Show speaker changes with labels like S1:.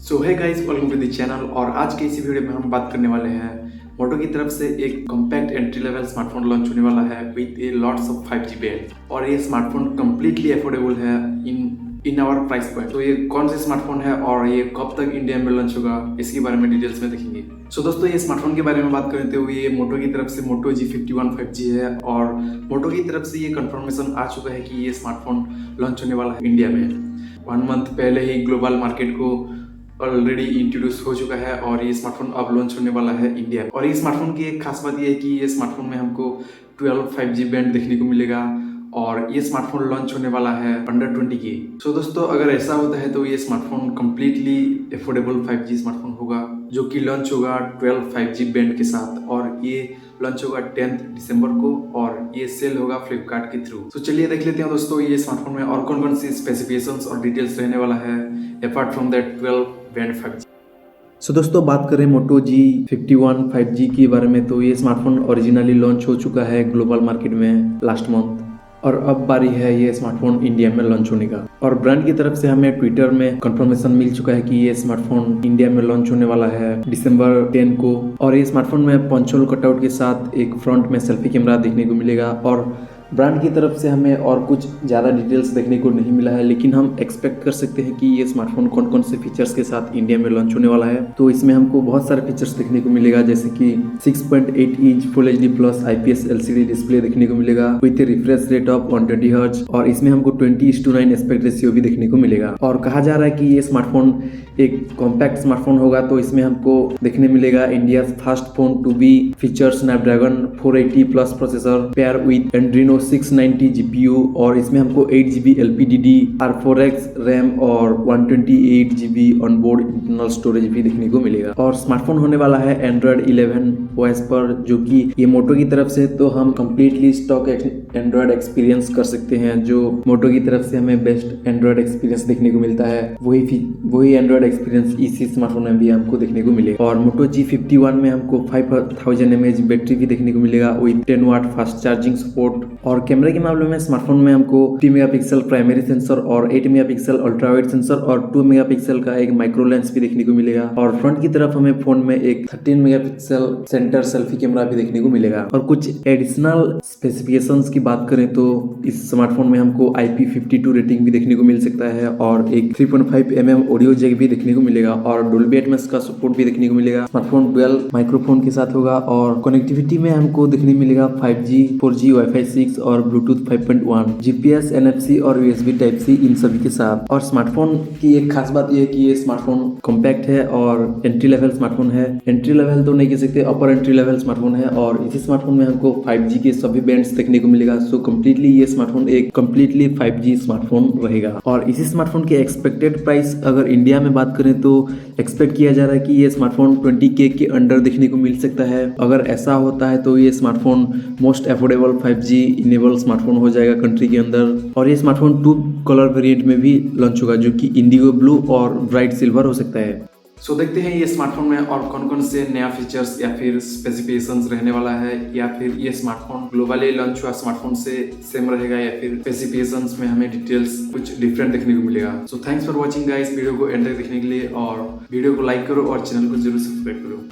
S1: So hi guys, welcome to the channel. और आज के इसी वीडियो में हम बात करने वाले हैं मोटो की तरफ से एक compact entry level smartphone launch होने वाला है with A lots of 5G band. और ये स्मार्टफोन कम्प्लीटली अफोर्डेबल है इन आवर प्राइस पॉइंट। तो ये कौन सा स्मार्टफोन है और ये कब तक इंडिया में लॉन्च होगा, इसके बारे में डिटेल्स में देखेंगे। सो दोस्तों, ये स्मार्टफोन के बारे में बात करें तो ये मोटो की तरफ से मोटो G51 5G है। और मोटो की तरफ से ये कंफर्मेशन आ चुका है कि ये स्मार्टफोन लॉन्च होने वाला है इंडिया में। 1 मंथ पहले ही ग्लोबल मार्केट को ऑलरेडी इंट्रोड्यूस हो चुका है और ये स्मार्टफोन अब लॉन्च होने वाला है इंडिया में। और ये स्मार्टफोन की एक खास बात ये है कि ये स्मार्टफोन में हमको 12 5G बैंड देखने को मिलेगा और ये स्मार्टफोन लॉन्च होने वाला है अंडर 20 के। सो दोस्तों, अगर ऐसा होता है तो ये smartphone completely affordable 5G smartphone होगा जो कि लॉन्च होगा 12 5G बैंड के साथ। और ये लॉन्च होगा 10 दिसंबर को और ये सेल होगा फ्लिपकार्ट के थ्रू। तो चलिए देख लेते हैं दोस्तों ये स्मार्टफोन में और कौन कौन सी स्पेसिफिकेशंस और डिटेल्स रहने वाला है apart from that 12 band 5G। सो दोस्तों, बात करें मोटो G51 5G के बारे में तो ये स्मार्टफोन ओरिजिनली लॉन्च हो चुका है ग्लोबल मार्केट में लास्ट मंथ और अब बारी है ये स्मार्टफोन इंडिया में लॉन्च होने का। और ब्रांड की तरफ से हमें ट्विटर में कंफर्मेशन मिल चुका है कि ये स्मार्टफोन इंडिया में लॉन्च होने वाला है दिसंबर 10 को। और ये स्मार्टफोन में पंचोल कटआउट के साथ एक फ्रंट में सेल्फी कैमरा देखने को मिलेगा। और ब्रांड की तरफ से हमें और कुछ ज़्यादा डिटेल्स देखने को नहीं मिला है, लेकिन हम एक्सपेक्ट कर सकते हैं कि ये स्मार्टफोन कौन कौन से फीचर्स के साथ इंडिया में लॉन्च होने वाला है। तो इसमें हमको बहुत सारे फीचर्स देखने को मिलेगा, जैसे कि 6.8 inch full HD plus IPS LCD display देखने को मिलेगा with refresh rate of 120 hertz. और इसमें हमको 20:9 एस्पेक्ट रेशियो भी देखने को मिलेगा। और कहा जा रहा है कि ये स्मार्टफोन एक कॉम्पैक्ट स्मार्टफोन होगा, तो इसमें हमको देखने मिलेगा India first phone to be feature Snapdragon 480 plus processor pair with Adreno 690 GPU। और इसमें हमको 8GB LPDD R4X रैम और 128GB ऑनबोर्ड इंटरनल स्टोरेज भी देखने को मिलेगा। और स्मार्टफोन होने वाला है Android 11 OS पर, जो कि ये मोटो की तरफ से तो हम कंप्लीटली स्टॉक एंड्रॉयड एक्सपीरियंस कर सकते हैं। जो मोटो की तरफ से हमें बेस्ट एंड्रॉयड एक्सपीरियंस देखने को मिलता है, वही एंड्रॉयड एक्सपीरियंस इसी स्मार्टफोन में भी हमको देखने को मिलेगा। और मोटो G51 में हमको 5000 mAh बैटरी भी देखने को मिलेगा with 10 watt fast charging support. और कैमरे के मामले में स्मार्टफोन में हमको 50 मेगापिक्सल प्राइमरी सेंसर और 8 मेगापिक्सल अल्ट्रा वाइड सेंसर और 2 मेगापिक्सल का एक माइक्रो लेंस भी देखने को मिलेगा। और फ्रंट की तरफ हमें फोन में एक 13 मेगापिक्सल सेंटर सेल्फी कैमरा भी देखने को मिलेगा। और कुछ एडिशनल स्पेसिफिकेशंस की बात करें तो इस स्मार्टफोन में हमको IP52 रेटिंग भी देखने को मिल सकता है और एक 3.5mm ऑडियो जैक भी देखने को मिलेगा और डोल्बी एटमॉस का सपोर्ट भी देखने को मिलेगा। स्मार्टफोन डुअल माइक्रोफोन के साथ होगा और कनेक्टिविटी में हमको देखने मिलेगा 5G 4G Wi-Fi 6 और ब्लूटूथ 5.1 GPS NFC और USB Type-C इन सभी के साथ। और स्मार्टफोन की एक खास बात यह है कि ये स्मार्टफोन कॉम्पैक्ट है और एंट्री लेवल स्मार्टफोन है। एंट्री लेवल तो नहीं कह सकते, अपर एंट्री लेवल स्मार्टफोन है। और इसी स्मार्टफोन में हमको 5G के सभी बैंड्स देखने को मिलेगा। सो कम्प्लीटली ये स्मार्टफोन एक कम्प्लीटली 5G स्मार्टफोन रहेगा। और इसी स्मार्टफोन के एक्सपेक्टेड प्राइस अगर इंडिया में बात करें तो एक्सपेक्ट किया जा रहा है कि ये स्मार्टफोन 20K के अंडर देखने को मिल सकता है। अगर ऐसा होता है तो ये smartphone most affordable 5G enable smartphone हो जाएगा कंट्री के अंदर। और ये स्मार्टफोन 2 कलर वेरिएंट में भी लॉन्च होगा, जो कि इंडिगो ब्लू और ब्राइट सिल्वर हो सकता है। सो देखते हैं ये स्मार्टफोन में और कौन कौन से नया फीचर्स या फिर स्पेसिफिकेशंस रहने वाला है, या फिर ये स्मार्टफोन ग्लोबली लॉन्च हुआ स्मार्टफोन से सेम रहेगा या फिर स्पेसिफिकेशंस में हमें डिटेल्स कुछ डिफरेंट देखने को मिलेगा। So thanks for watching guys, video को एंड तक देखने के लिए। और वीडियो को लाइक करो और चैनल को जरूर सब्सक्राइब करो।